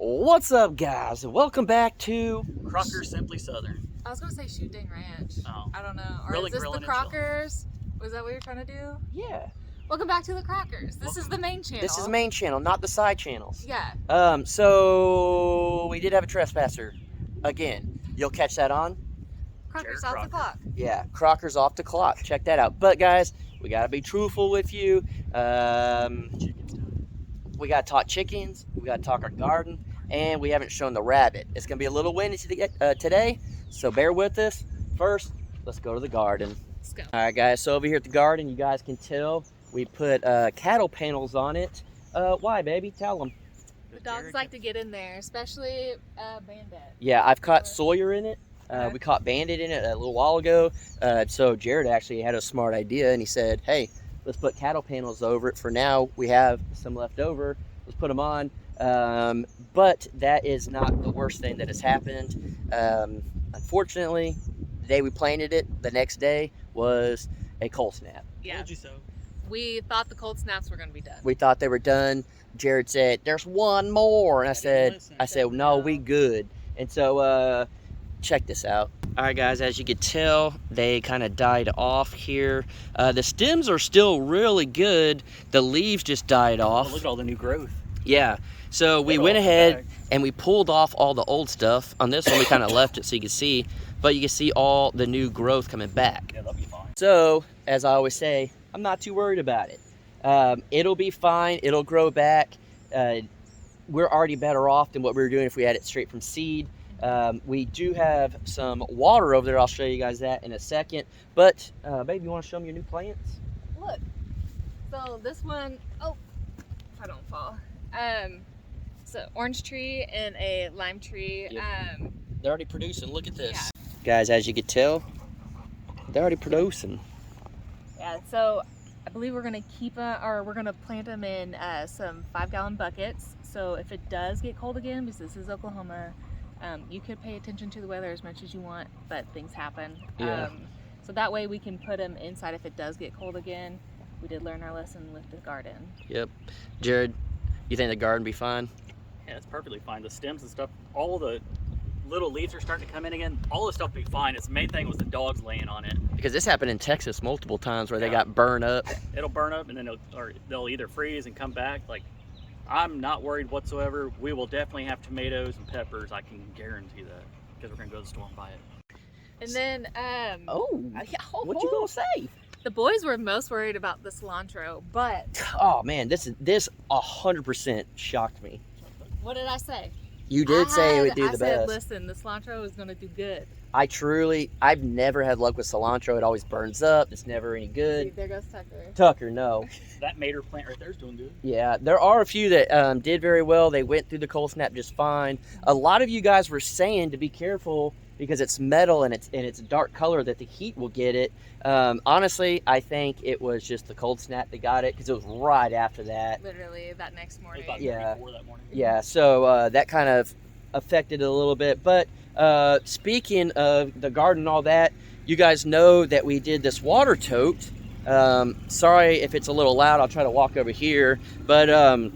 What's up, guys? And welcome back to Crocker Simply Southern. I was gonna say Shooting Ranch. Oh. I don't know. Or Grilling, is this grilling, the and Crockers? Was that what you're trying to do? Yeah. Welcome back to the Crockers. This is the main channel. This is the main channel, not the side channels. Yeah. So we did have a trespasser again. You'll catch that on. Crockers Jared off Crocker. the clock. Yeah, Crocker's off the clock. Check that out. But guys, we gotta be truthful with you. We gotta talk chickens. We gotta talk our garden, and we haven't shown the rabbit. It's gonna be a little windy today, so bear with us. First, let's go to the garden. Let's go. All right, guys. So over here at the garden, you guys can tell we put cattle panels on it. Why, baby? Tell them. The dogs like to get in there, especially Bandit. Yeah, I've caught Sawyer in it. We caught Bandit in it a little while ago. So Jared actually had a smart idea, and he said, "Hey, let's put cattle panels over it. For now, we have some left over. Let's put them on." But that is not the worst thing that has happened. Unfortunately, the day we planted it, the next day was a cold snap. Yeah. Told you so. We thought the cold snaps were gonna be done. We thought they were done. Jared said, "There's one more," and I said, "No, we good." And so, check this out. All right, guys, as you can tell, they kind of died off here. The stems are still really good. The leaves just died Oh, off. look at all the new growth. Yeah. So we went ahead and we pulled off all the old stuff. On this one, we kind of left it so you can see, but you can see all the new growth coming back. Yeah, that'll be fine. So, as I always say, I'm not too worried about it. It'll be fine. It'll grow back. We're already better off than what we were doing if we had it straight from seed. We do have some water over there. I'll show you guys that in a second. But, babe, you want to show them your new plants? Look. So this one, oh, if I don't fall. So orange tree and a lime tree. Yep. They're already producing. Look at this. Guys, as you can tell, they're already producing. Yeah, so I believe we're gonna we're gonna plant them in some 5-gallon buckets. So if it does get cold again, because this is Oklahoma, you could pay attention to the weather as much as you want, but things happen. Yeah. So that way we can put them inside if it does get cold again. We did learn our lesson with the garden. Yep. Jared, you think the garden be fine? Yeah, it's perfectly fine. The stems and stuff, all the little leaves are starting to come in again. All the stuff will be fine. It's the main thing was the dogs laying on it. Because this happened in Texas multiple times where they Yeah. got burned up. It'll burn up and then they'll either freeze and come back. Like, I'm not worried whatsoever. We will definitely have tomatoes and peppers. I can guarantee that because we're gonna go to the store and buy it. And then, What you gonna say? the boys were most worried about the cilantro, but Oh man, this 100% shocked me. what did I say? You did say it would do I the said, best. listen, the cilantro is gonna do good. I've never had luck with cilantro. It always burns up. It's never any See, good. there goes Tucker. Tucker, no. That mater plant right there is doing good. Yeah, there are a few that did very well. They went through the cold snap just fine. A lot of you guys were saying to be careful because it's metal and it's a dark color that the heat will get it. Honestly, I think it was just the cold snap that got it because it was right after that. Literally that next It was morning. about Yeah. 34 that morning. Yeah, so that kind of affected it a little bit. But speaking of the garden and all that, you guys know that we did this water tote. Sorry if it's a little loud. I'll try to walk over here. But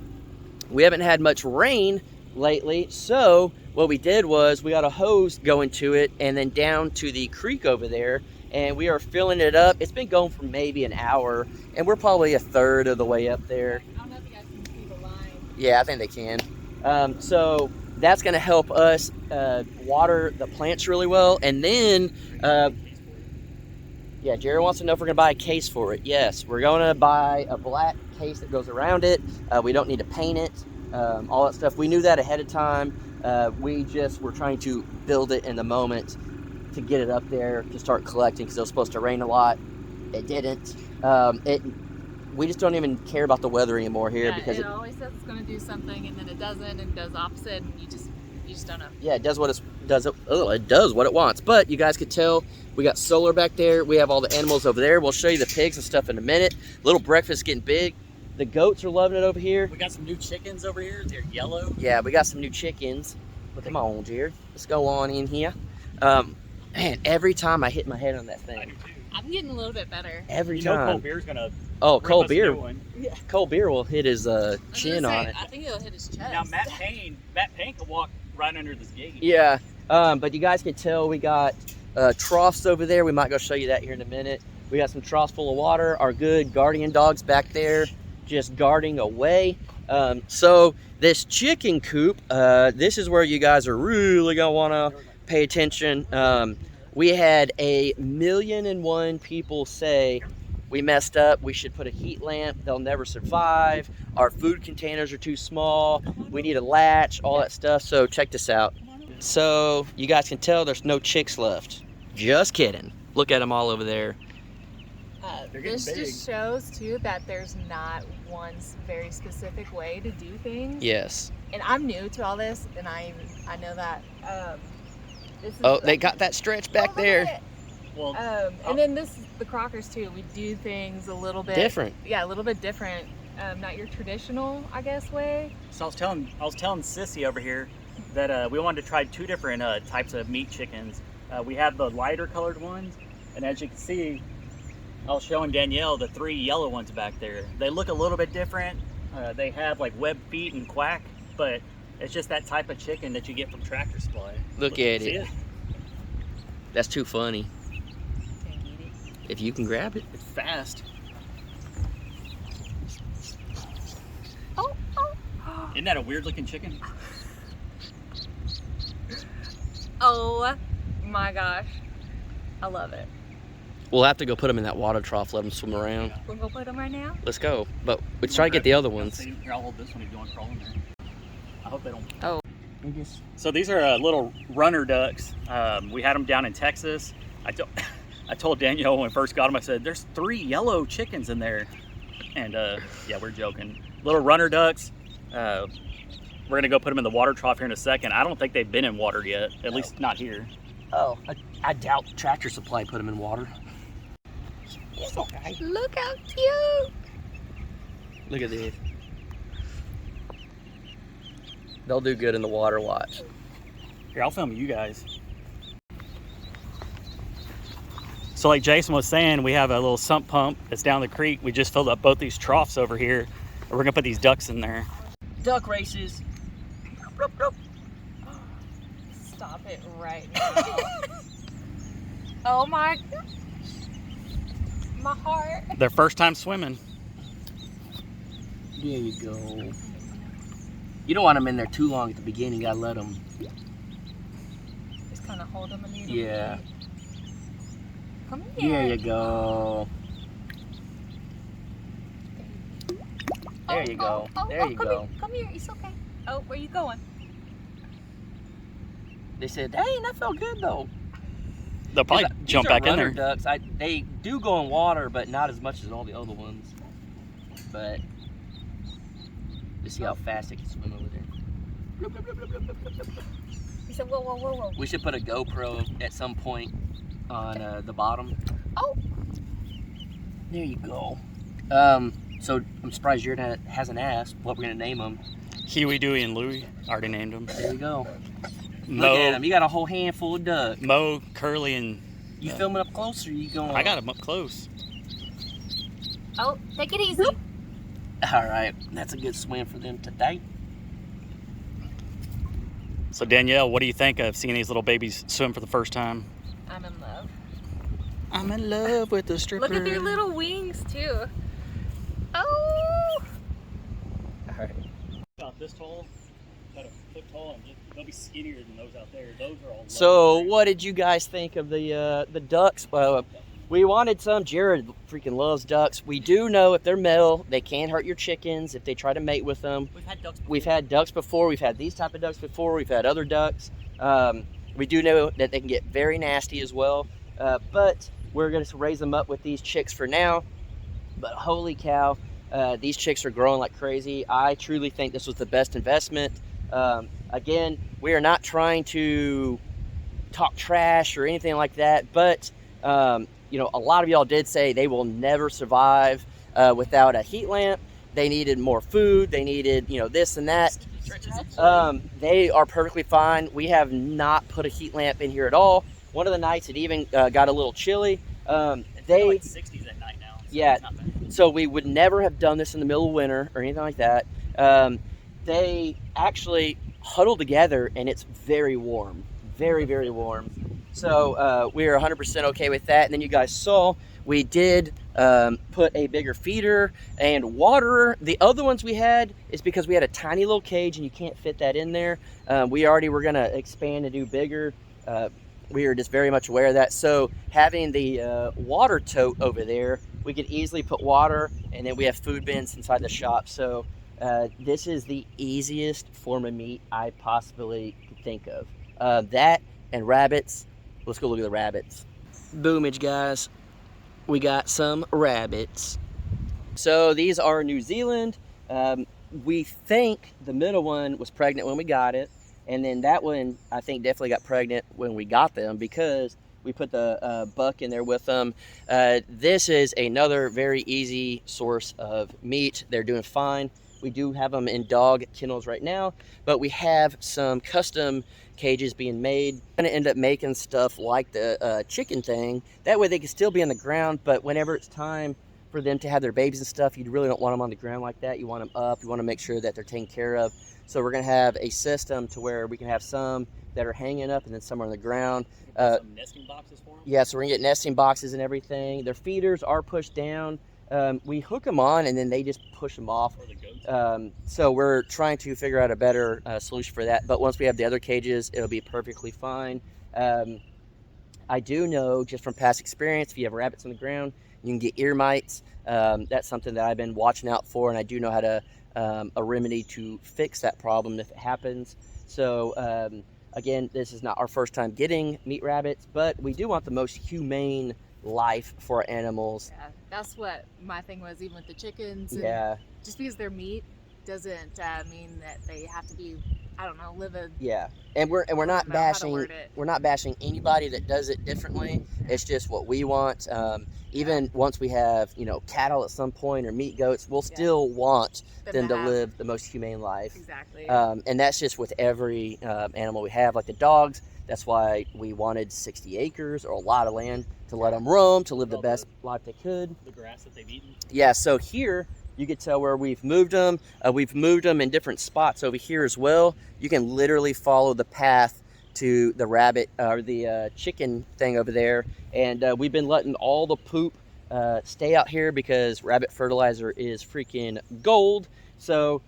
we haven't had much rain lately. So what we did was we got a hose going to it and then down to the creek over there. And we are filling it up. It's been going for maybe an hour. And we're probably a third of the way up there. I don't know if you guys can see the line. Yeah, I think they can. So that's going to help us water the plants really well. And then, yeah, Jared wants to know if we're going to buy a case for it. Yes, we're going to buy a black case that goes around it. We don't need to paint it, all that stuff. We knew that ahead of time. We just were trying to build it in the moment to get it up there to start collecting because it was supposed to rain a lot. It didn't. We just don't even care about the weather anymore here because it always says it's going to do something and then it doesn't and it does opposite and you just don't know. yeah, it does what it does what it wants. But you guys could tell we got solar back there. We have all the animals over there. We'll show you the pigs and stuff in a minute. Little breakfast getting big. The goats are loving it over here. We got some new chickens over here. They're yellow. Yeah, we got some new chickens. Come on, Jared. Let's go on in here. Man, every time I hit my head on that I thing, do too. I'm getting a little bit better. Every You know, time. cold beer's gonna. Oh, bring cold us a new beer. one. Cold beer will hit his I was chin gonna on say, it. I think it'll hit his chest. Now Matt Payne can walk right under this gate. Yeah, but you guys can tell we got troughs over there. We might go show you that here in a minute. We got some troughs full of water. Our good guardian dogs back there just guarding away. So this chicken coop, this is where you guys are really gonna wanna pay attention. We had 1,000,001 people say we messed up, we should put a heat lamp, they'll never survive, our food containers are too small, we need a latch, all that stuff. So check this out. So you guys can tell there's no chicks left. Just kidding. Look at them all over there. They're getting This big. just shows too that there's not one very specific way to do things. Yes. And I'm new to all this, and I know that. This is Oh, they got that stretch back look at there. it. Well, And then this is the Crockers too. We do things a little bit Different. Yeah, a little bit different. Not your traditional, I guess, way. so I was telling Sissy over here that we wanted to try 2 different types of meat chickens. We have the lighter colored ones, and as you can see, I was showing Danielle the 3 yellow ones back there. They look a little bit different. They have like webbed feet and quack, but it's just that type of chicken that you get from Tractor Supply. Look at See it. That's too funny. Can't eat it. If you can grab it. It's fast. Oh. Isn't that a weird looking chicken? Oh my gosh. I love it. We'll have to go put them in that water trough, let them swim around. We're gonna put them right now. Let's go. But let's try to get the other ones. Here, I'll hold this one if you want to crawl in there. I hope they don't. Oh. So these are little runner ducks. We had them down in Texas. I told Danielle when we first got them, I said, there's 3 yellow chickens in there. And yeah, we're joking. Little runner ducks. We're gonna go put them in the water trough here in a second. I don't think they've been in water yet, at least not here. Oh, I doubt Tractor Supply put them in water. It's okay. Look how cute. Look at this. They'll do good in the water, watch. Here, I'll film you guys. So like Jason was saying, we have a little sump pump that's down the creek. We just filled up both these troughs over here. And we're gonna put these ducks in there. Duck races. Stop it right now. Oh my heart. Their first time swimming. There you go. You don't want them in there too long at the beginning. You gotta let them. Just kind of hold them a little Yeah. bit. Come here. There you go. There you go. There you come go. Here. Come here. It's okay. Oh, where you going? They said, "Dang, that felt good though." They'll probably These jump are back in runner there. Ducks. They do go in water, but not as much as all the other ones. But you see how fast they can swim over there. He said, whoa, whoa, whoa, whoa. We should put a GoPro at some point on the bottom. Oh. There you go. So I'm surprised you're not hasn't asked what we're gonna name them. Huey, Dewey, and Louie. Already named them. There you go. Look at them. You got a whole handful of ducks. Mo, Curly, and You filming up close or you going? I got them up close. Oh, take it easy. All right, that's a good swim for them today. So Danielle, what do you think of seeing these little babies swim for the first time? I'm in love. I'm in love with the stripper. Look at their little wings, too. Oh. All right. About this tall, about a foot tall, and they'll be skinnier than those out there. Those are all. So, what did you guys think of the ducks? We wanted some. Jared freaking loves ducks. We do know if they're male, they can hurt your chickens if they try to mate with them. We've had ducks. We've had ducks before. We've had these type of ducks before. We've had other ducks. We do know that they can get very nasty as well. But we're going to raise them up with these chicks for now. But holy cow, these chicks are growing like crazy. I truly think this was the best investment. Again, we are not trying to talk trash or anything like that, but you know, a lot of y'all did say they will never survive without a heat lamp. They needed more food. They needed, you know, this and that. They are perfectly fine. We have not put a heat lamp in here at all. One of the nights it even got a little chilly. It's They- like 60s at night now. So Yeah. it's not bad. So we would never have done this in the middle of winter or anything like that. They actually huddle together, and it's very warm, very, very warm. So we are 100% okay with that. And then you guys saw we did put a bigger feeder and waterer. The other ones we had is because we had a tiny little cage and you can't fit that in there. We already were going to expand and do bigger. We are just very much aware of that. So having the water tote over there, we could easily put water, and then we have food bins inside the shop. So this is the easiest form of meat I possibly could think of. That and rabbits. Let's go look at the rabbits. Boomage, guys. We got some rabbits. So these are New Zealand. We think the middle one was pregnant when we got it. And then that one, I think, definitely got pregnant when we got them because we put the buck in there with them. This is another very easy source of meat. They're doing fine. We do have them in dog kennels right now, but we have some custom cages being made. I'm gonna end up making stuff like the chicken thing. That way they can still be on the ground, but whenever it's time for them to have their babies and stuff, you really don't want them on the ground like that. You want them up. You want to make sure that they're taken care of. So we're gonna have a system to where we can have some that are hanging up and then some are on the ground. Some nesting boxes for them. Yeah, so we're gonna get nesting boxes and everything. Their feeders are pushed down. We hook them on and then they just push them off. For the goats. So we're trying to figure out a better solution for that. But once we have the other cages, it'll be perfectly fine. I do know just from past experience, if you have rabbits on the ground, you can get ear mites. That's something that I've been watching out for, and I do know how to a remedy to fix that problem if it happens. So again, this is not our first time getting meat rabbits, but we do want the most humane life for our animals. Yeah, that's what my thing was, even with the chickens. And Yeah, just because they're meat doesn't mean that they have to be, I don't know, live a. yeah, and we're not I don't know how to bashing word it. we're not bashing anybody that does it differently. It's just what we want. Even once we have cattle at some point or meat goats, we'll still want them to have- live the most humane life. Exactly. And that's just with every animal we have, like the dogs. That's why we wanted 60 acres or a lot of land to let them roam, to live the Well, best life they could. The grass that they've eaten. Yeah, so here you can tell where we've moved them. We've moved them in different spots over here as well. You can literally follow the path to the rabbit or the chicken thing over there. And we've been letting all the poop stay out here because rabbit fertilizer is freaking gold. So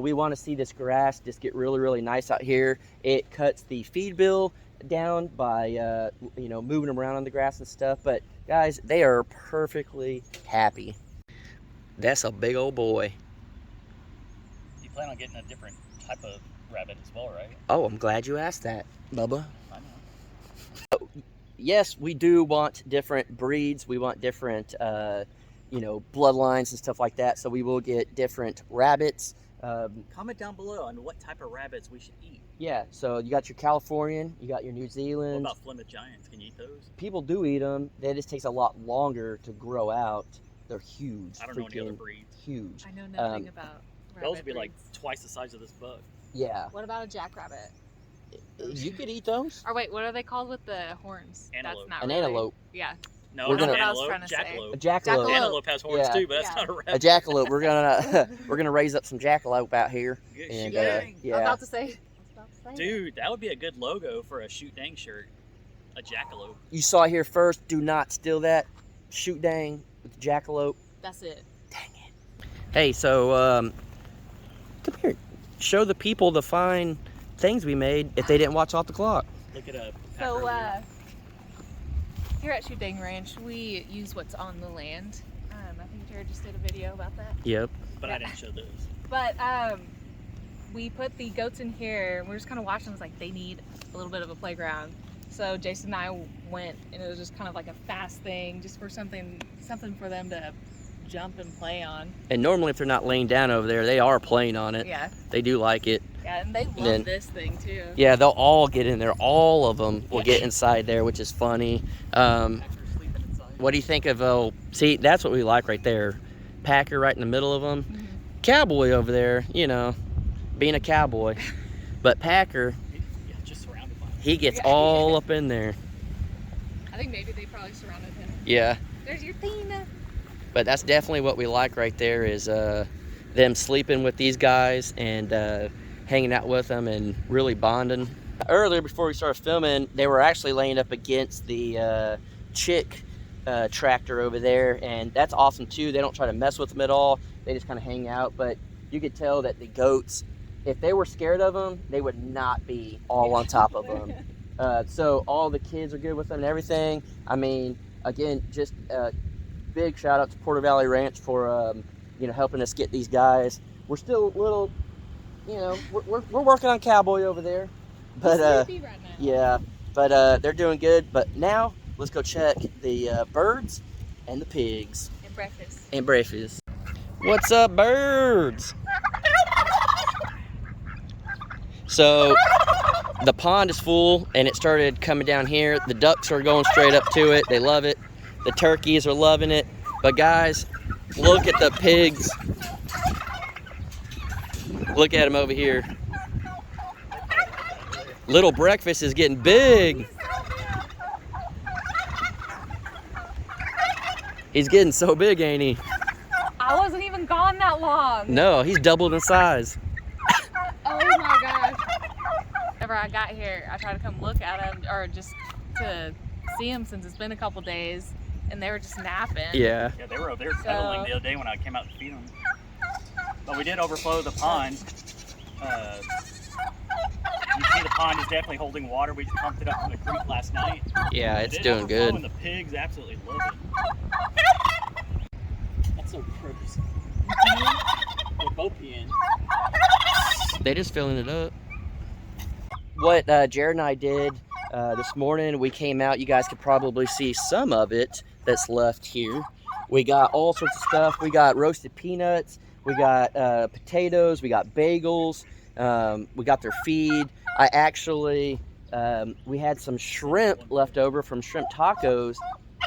we want to see this grass just get really, really nice out here. It cuts the feed bill down by moving them around on the grass and stuff. But guys, they are perfectly happy. That's a big old boy. You plan on getting a different type of rabbit as well, right? Oh, I'm glad you asked that, Bubba. I know. Yes, we do want different breeds. We want different, bloodlines and stuff like that. So we will get different rabbits. Comment down below on what type of rabbits we should eat. Yeah, so you got your Californian, you got your New What Zealand. about Plymouth Giants? Can you eat those? People do eat them. They just takes a lot longer to grow out. They're huge. I don't know any other freaking breeds. Huge. I know nothing about. Those rabbit would be like breeds. twice the size of this buck. Yeah. What about a jackrabbit? You could eat those. Or wait, what are they called with the horns? Antelope. That's not An really. antelope. Yeah. No, We're not gonna- That's what I was antelope. trying to say. A Jackalope. jackalope. Jackalope. Antelope has horns Yeah. too, but that's Yeah. not a A rabbit. jackalope. We're gonna raise up some jackalope out here. Good And shoot Yeah. dang. I was yeah. about to say. Dude, that would be a good logo for a shoot dang shirt. A jackalope. You saw it here first. Do not steal that. Shoot dang with the jackalope. That's it. Dang it. Hey, so come here. Show the people the fine things we made if they didn't watch Off the Clock. Look at a. So here at Shoot Dang Ranch, we use what's on the land. I think Jared just did a video about that. Yep. but I didn't show those. But we put the goats in here, and we're just kind of watching. It's like they need a little bit of a playground. So Jason and I went, and it was just kind of like a fast thing, just for something for them to jump and play on. And normally, if they're not laying down over there, they are playing on it. Yeah, They do like it. yeah, and they love then- this thing too. Yeah, they'll all get in there. All of them will get inside there, which is funny. After sleeping inside. What do you think of? See, that's what we like right there. Packer right in the middle of them. Mhm. Cowboy over there, being a cowboy. But Packer, Yeah, just surrounded by them. he gets Yeah. all up in there. I think maybe they probably surrounded him. Yeah. There's your Tina. But that's definitely what we like right there is them sleeping with these guys and hanging out with them and really bonding. Earlier, before we started filming, they were actually laying up against the chick tractor over there, and that's awesome too. They don't try to mess with them at all. They just kind of hang out, but you could tell that the goats, if they were scared of them, they would not be all on top of them. So all the kids are good with them and everything. I mean, again, just big shout out to Porter Valley Ranch for helping us get these guys. We're still a little, we're working on Cowboy over there, but Sleepy right now. yeah, but they're doing good. But now let's go check the birds and the pigs And breakfast. What's up, birds? So the pond is full and it started coming down here. The ducks are going straight up to it. They love it. The turkeys are loving it. But guys, look at the pigs. Look at them over here. Little Breakfast is getting big. He's getting so big, ain't he? I wasn't even gone that long. No, he's doubled in size. Oh my gosh. Whenever I got here, I tried to come look at them or just to see them since it's been a couple days, and they were just napping. Yeah. Yeah, they were over there cuddling the other day when I came out to feed them. But we did overflow the pond. You see the pond is definitely holding water. We just pumped it up from the creek last night. Yeah, it's It did doing overflow, good. And the pigs absolutely love it. That's so gross. They're both peeing. They just filling it up. What Jared and I did this morning, we came out. You guys could probably see some of it that's left here. We got all sorts of stuff. We got roasted peanuts. We got potatoes. We got bagels. We got their feed. I actually, we had some shrimp left over from shrimp tacos,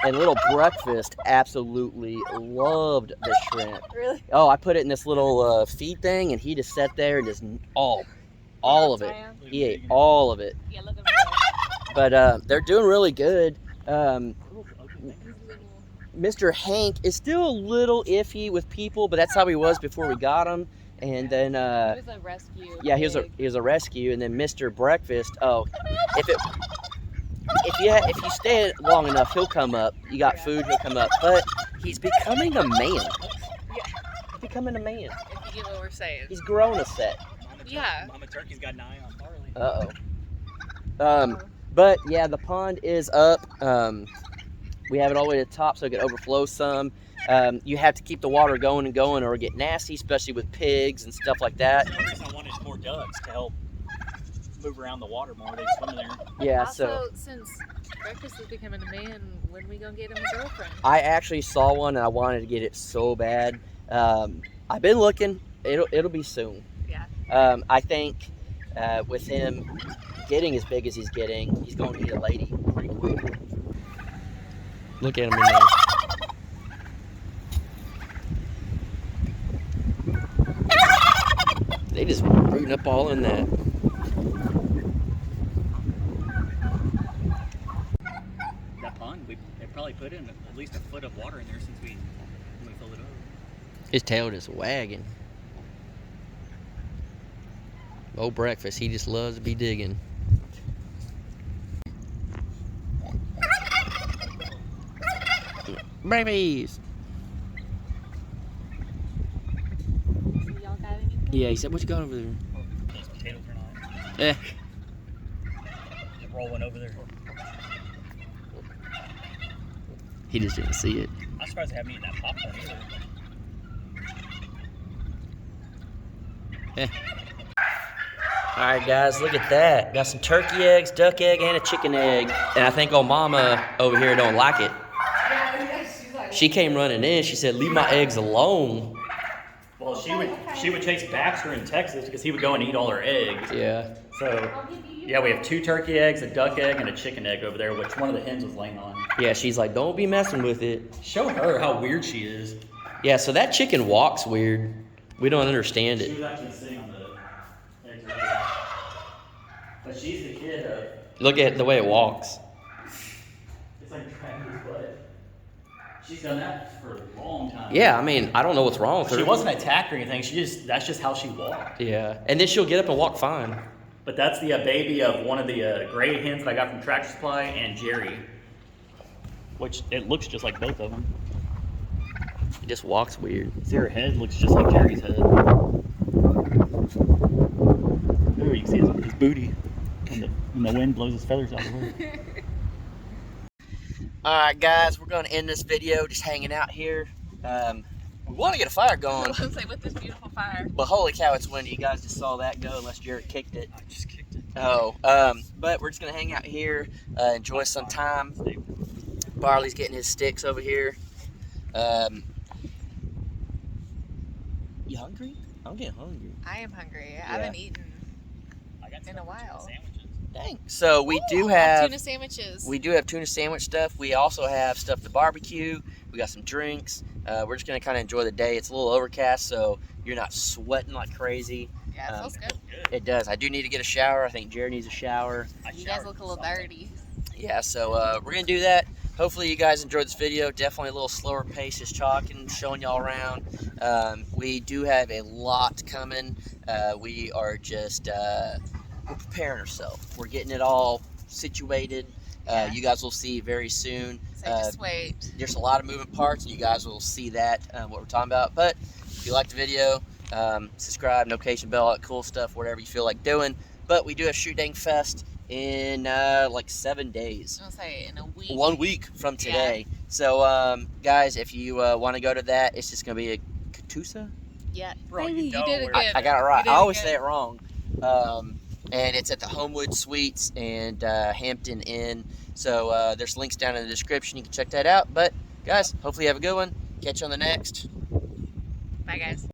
and Little Breakfast absolutely loved the shrimp. Really? Oh, I put it in this little feed thing, and he just sat there and just all of it. He ate all of it. Yeah, look at them. But they're doing really good. Mr. Hank is still a little iffy with people, but that's how he was before we got him. And then He was a rescue. yeah, he was a rescue. And then Mr. Breakfast. Oh, if you stay long enough, he'll come up. You got food, he'll come up. But he's becoming a man. He's becoming a man. If you get what we're saying. He's grown a set. Yeah. Mama Turkey's got an eye on Farley. But yeah, the pond is up. We have it all the way to the top so it can overflow some. You have to keep the water going and going or it'll get nasty, especially with pigs and stuff like that. The reason I wanted more ducks to help move around the water more. They swim in there. Yeah, Also, so since Breakfast is becoming a man, when we gonna get him a girlfriend? I actually saw one and I wanted to get it so bad. I've been looking. It'll be soon. Yeah. I think with him getting as big as he's getting, he's going to need a lady pretty quick. Look at him in there. They just rooting up all in that. That pond, they probably put in at least a foot of water in there since we filled it up. His tail just wagging. Old Breakfast, he just loves to be digging. Babies! So y'all got anything? Yeah, he said, what you got over there? Those potatoes are not. Eh. Just roll one over there. He just didn't see it. I'm surprised they haven't eaten that popcorn either. Alright guys, look at that. Got some turkey eggs, duck egg, and a chicken egg. And I think old mama over here don't like it. She came running in, she said, leave my eggs alone. Well, she would chase Baxter in Texas because he would go and eat all her eggs. Yeah. So, yeah, we have 2 turkey eggs, a duck egg, and a chicken egg over there, which one of the hens was laying on. Yeah, she's like, don't be messing with it. Show her how weird she is. Yeah, so that chicken walks weird. We don't understand She it. was actually sitting on the eggs right here. But she's the kid of... Look at the way it walks. It's like dragging his butt. She's done that for a long time. Yeah, I mean, I don't know what's wrong with her. She wasn't attacked or anything. That's just how she walked. Yeah, and then she'll get up and walk fine. But that's the baby of one of the gray hens that I got from Tractor Supply and Jerry. Which it looks just like both of them. It just walks weird. See, her head looks just like Jerry's head. There you can see his booty when the wind blows his feathers out of the way. All right, guys, we're going to end this video just hanging out here. We want to get a fire going, I was gonna say, with this beautiful fire. but holy cow, it's windy. You guys just saw that go, unless Jared kicked it. I just kicked it. Oh, but we're just going to hang out here, enjoy some time. Barley's getting his sticks over here. You hungry? I'm getting hungry. I am hungry. I haven't eaten in a while. Dang. So we do I have tuna sandwiches. We do have tuna sandwich stuff. We also have stuff to barbecue. We got some drinks. We're just gonna kind of enjoy the day. It's a little overcast, so you're not sweating like crazy. Yeah, it smells good. It does. I do need to get a shower. I think Jared needs a shower. You guys look a little dirty. Yeah, so we're gonna do that. Hopefully you guys enjoyed this video. Definitely a little slower pace, just talking, showing y'all around. We do have a lot coming. We are just we're preparing ourselves. We're getting it all situated. Yeah. You guys will see very soon. So just wait. There's a lot of moving parts, and you guys will see that, what we're talking about. But if you like the video, subscribe, notification bell, all that cool stuff, whatever you feel like doing. But we do have Shoot Dang Fest in like 7 days. I was gonna say in a week. 1 week from today. So, guys, if you want to go to that, it's just going to be a Catoosa? Yeah. Bro, Baby, you you did it know good. I got it right. You I did always good. say it wrong. And it's at the Homewood Suites and Hampton Inn. So there's links down in the description. You can check that out. But, guys, hopefully you have a good one. Catch you on the next. Bye, guys.